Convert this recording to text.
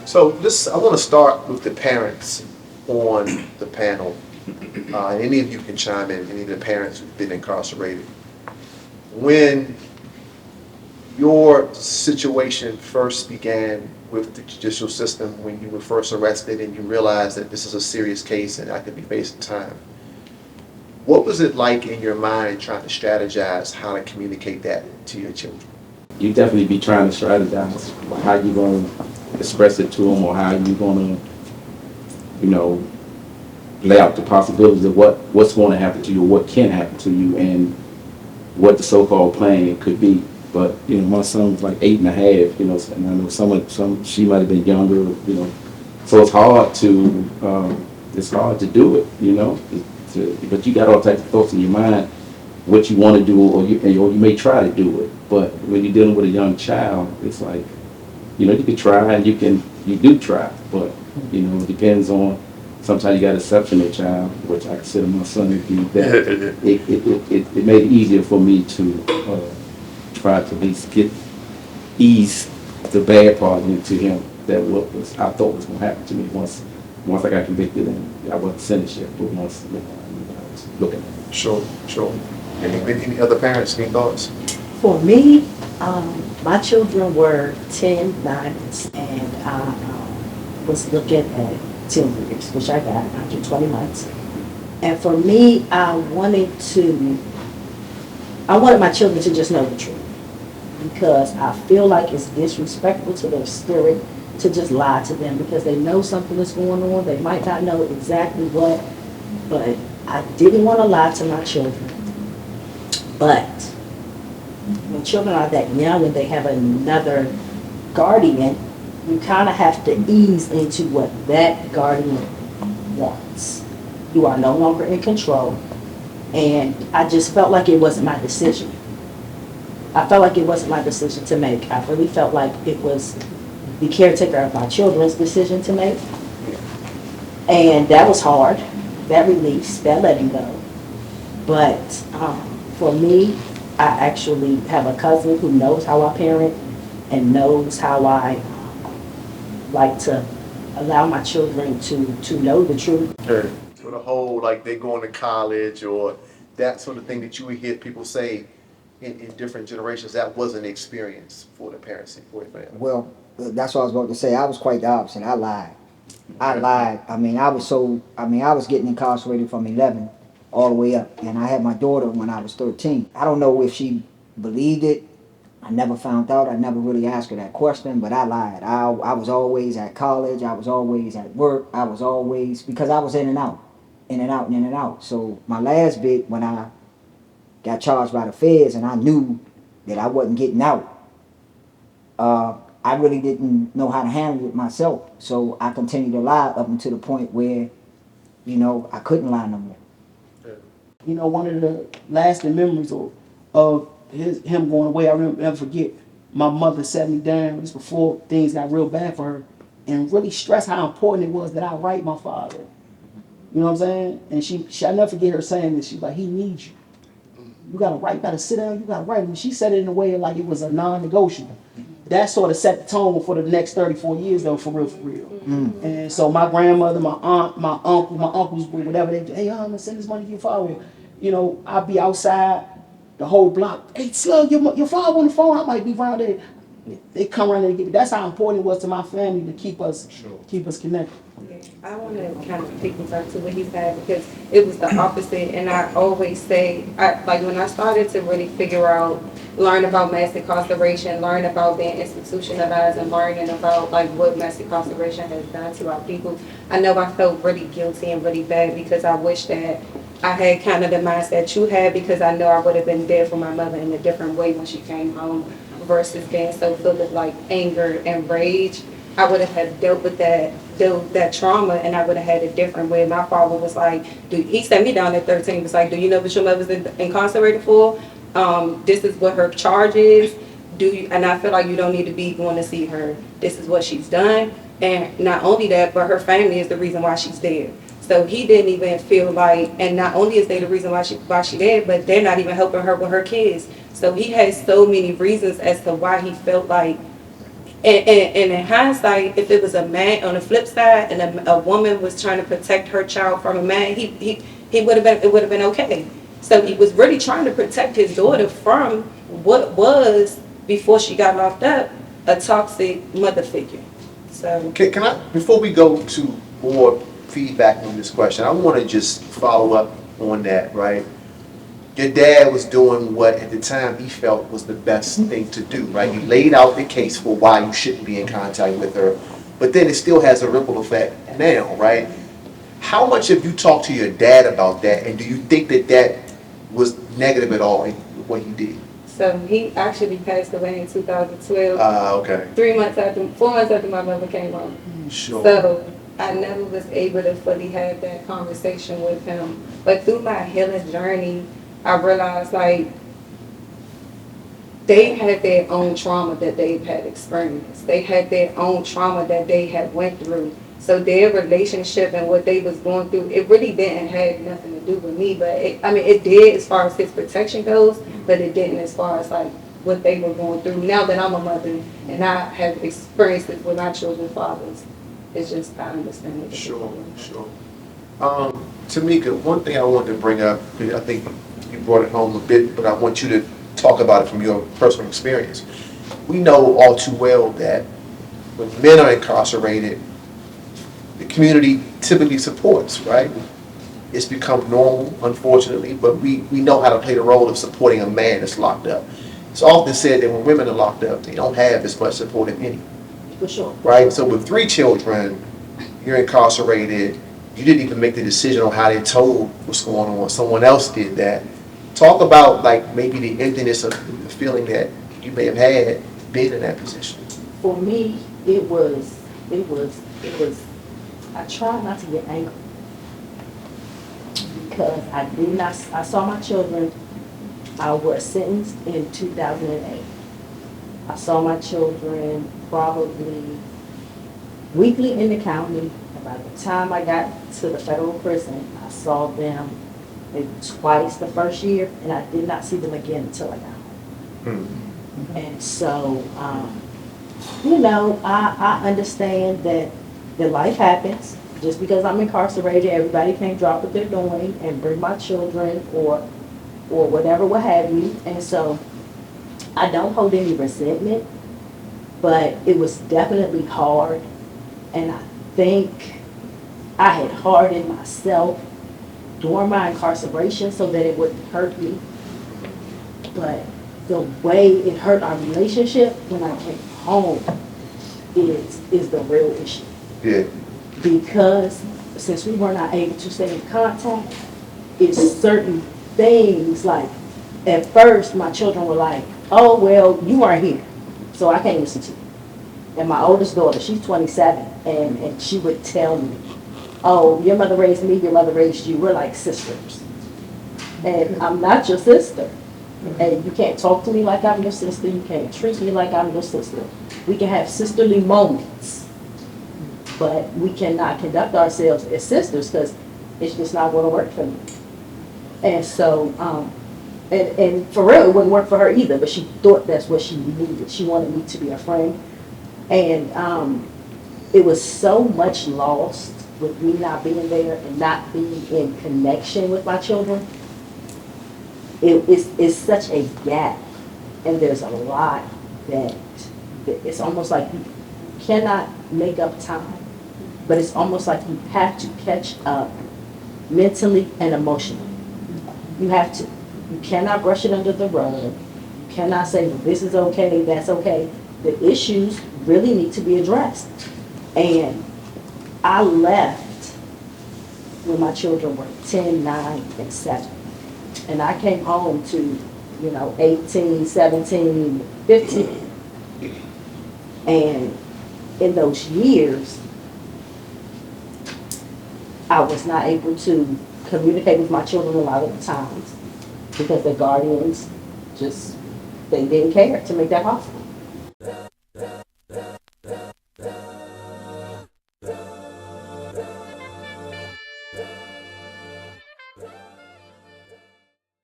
So this, I want to start with the parents on the panel. And any of you can chime in, any of the parents who've been incarcerated. When your situation first began with the judicial system, when you were first arrested and you realized that this is a serious case and I could be facing time, what was it like in your mind trying to strategize how to communicate that to your children? You definitely be trying to strategize how you going to express it to them, or how you going to, you know, lay out the possibilities of what's going to happen to you, or what can happen to you, and what the so-called plan could be. But you know, my son was like 8.5, you know, and I know some she might have been younger, you know, so it's hard to do it, you know. But you got all types of thoughts in your mind what you want to do, or you may try to do it. But when you're dealing with a young child, it's like, you know, you can try and you do try, but you know, it depends on. Sometimes you got an exceptional child, which I consider my son to be. That it made it easier for me to try to at least ease the bad part into him. That what was I thought was going to happen to me once I got convicted, and I wasn't sentenced yet, but once I was looking at it. Sure. Any other parents, any thoughts? For me, my children were 10, 9, and I was looking at 10 years, which I got after 20 months. And for me, I wanted my children to just know the truth, because I feel like it's disrespectful to their spirit to just lie to them, because they know something is going on. They might not know exactly what, but I didn't want to lie to my children. But when children are that young and they have another guardian, you kind of have to ease into what that guardian wants. You are no longer in control. And I just felt like it wasn't my decision. I felt like it wasn't my decision to make. I really felt like it was the caretaker of my children's decision to make. And that was hard, that release, that letting go. But for me, I actually have a cousin who knows how I parent and knows how I like to allow my children to know the truth. Sure. So the whole, like, they going to college or that sort of thing that you would hear people say in different generations, that wasn't an experience for the parents and for the family. Well, that's what I was about to say. I was quite the opposite. I lied. I mean, I was getting incarcerated from 11 all the way up. And I had my daughter when I was 13. I don't know if she believed it. I never found out. I never really asked her that question, but I lied. I was always at college. I was always at work. I was always, because I was in and out, in and out, and in and out. So my last bit, when I got charged by the feds and I knew that I wasn't getting out, I really didn't know how to handle it myself. So I continued to lie up until the point where, you know, I couldn't lie no more. You know, one of the lasting memories of him going away, I never forget, my mother sat me down just before things got real bad for her and really stressed how important it was that I write my father. You know what I'm saying? And she I never forget her saying this. She's like, he needs you. You gotta write, you gotta sit down, you gotta write. And she said it in a way like it was a non-negotiable. That sort of set the tone for the next 34 years though, for real. And so my grandmother, my aunt, my uncle, my uncles, whatever, they do, hey, I'm gonna send this money to your father. You know, I'd be outside the whole block. Hey, Slug, your father on the phone, I might be around there. They come around there and get me. That's how important it was to my family to keep us connected. I want to kind of piggyback to what he said, because it was the opposite. And I always say, like when I started to really figure out, learn about mass incarceration, learn about being institutionalized, and learning about like what mass incarceration has done to our people, I know I felt really guilty and really bad, because I wish that I had kind of the mindset you had, because I know I would have been there for my mother in a different way when she came home, versus being so filled with like anger and rage. I would have had dealt with that trauma, and I would have had a different way. My father was like, he sat me down at 13, was like, do you know what your mother's incarcerated for? This is what her charge is. And I feel like you don't need to be going to see her. This is what she's done. And not only that, but her family is the reason why she's there. So he didn't even feel like, and not only is they the reason why she dead, but they're not even helping her with her kids. So he had so many reasons as to why he felt like And in hindsight, if it was a man on the flip side and a woman was trying to protect her child from a man, he would have been, it would have been okay. So he was really trying to protect his daughter from what was, before she got locked up, a toxic mother figure. So, Can I, before we go to more feedback on this question, I want to just follow up on that, right? Your dad was doing what at the time he felt was the best thing to do, right? He laid out the case for why you shouldn't be in contact with her, but then it still has a ripple effect now, right? How much have you talked to your dad about that, and do you think that that was negative at all in what he did? so he actually passed away in 2012. Okay. 4 months after my mother came home. Sure. So I never was able to fully have that conversation with him. But through my healing journey, I realized like they had their own trauma that they had experienced. They had their own trauma that they had went through. So their relationship and what they was going through, it really didn't have nothing to do with me. But it did as far as his protection goes, but it didn't as far as like what they were going through. Now that I'm a mother and I have experienced it with my children's fathers, it's just I understand it. Sure. Tamika, one thing I wanted to bring up, I think you brought it home a bit, but I want you to talk about it from your personal experience. We know all too well that when men are incarcerated, the community typically supports, right? It's become normal, unfortunately, but we know how to play the role of supporting a man that's locked up. It's often said that when women are locked up, they don't have as much support, if any. For sure. Right? So with 3 children, you're incarcerated, you didn't even make the decision on how they told what's going on. Someone else did that. Talk about like maybe the emptiness of the feeling that you may have had being in that position. For me, it was, I tried not to get angry. Because I saw my children, I was sentenced in 2008. I saw my children probably weekly in the county. By the time I got to the federal prison, I saw them maybe twice the first year, and I did not see them again until I got home. And so, I understand that life happens. Just because I'm incarcerated, everybody can't drop what they're doing and bring my children or whatever, what have you. And so, I don't hold any resentment, but it was definitely hard. And I think I had hardened myself during my incarceration so that it wouldn't hurt me. But the way it hurt our relationship when I came home is the real issue. Yeah. Because since we were not able to stay in contact, it's certain things like, at first my children were like, oh, well, you weren't here, so I can't listen to you. And my oldest daughter, she's 27, and she would tell me, oh, your mother raised me, your mother raised you, we're like sisters. And I'm not your sister. And you can't talk to me like I'm your sister, you can't treat me like I'm your sister. We can have sisterly moments, but we cannot conduct ourselves as sisters because it's just not going to work for me. And so, and for real, it wouldn't work for her either, but she thought that's what she needed. She wanted me to be a friend. And it was so much lost with me not being there and not being in connection with my children. It's such a gap, and there's a lot that it's almost like you cannot make up time, but it's almost like you have to catch up mentally and emotionally. You have to. You cannot brush it under the rug. You cannot say, well, this is okay, that's okay. The issues really need to be addressed. And I left when my children were 10, 9, and 7. And I came home to, 18, 17, 15. And in those years, I was not able to communicate with my children a lot of the times because their guardians they didn't care to make that possible.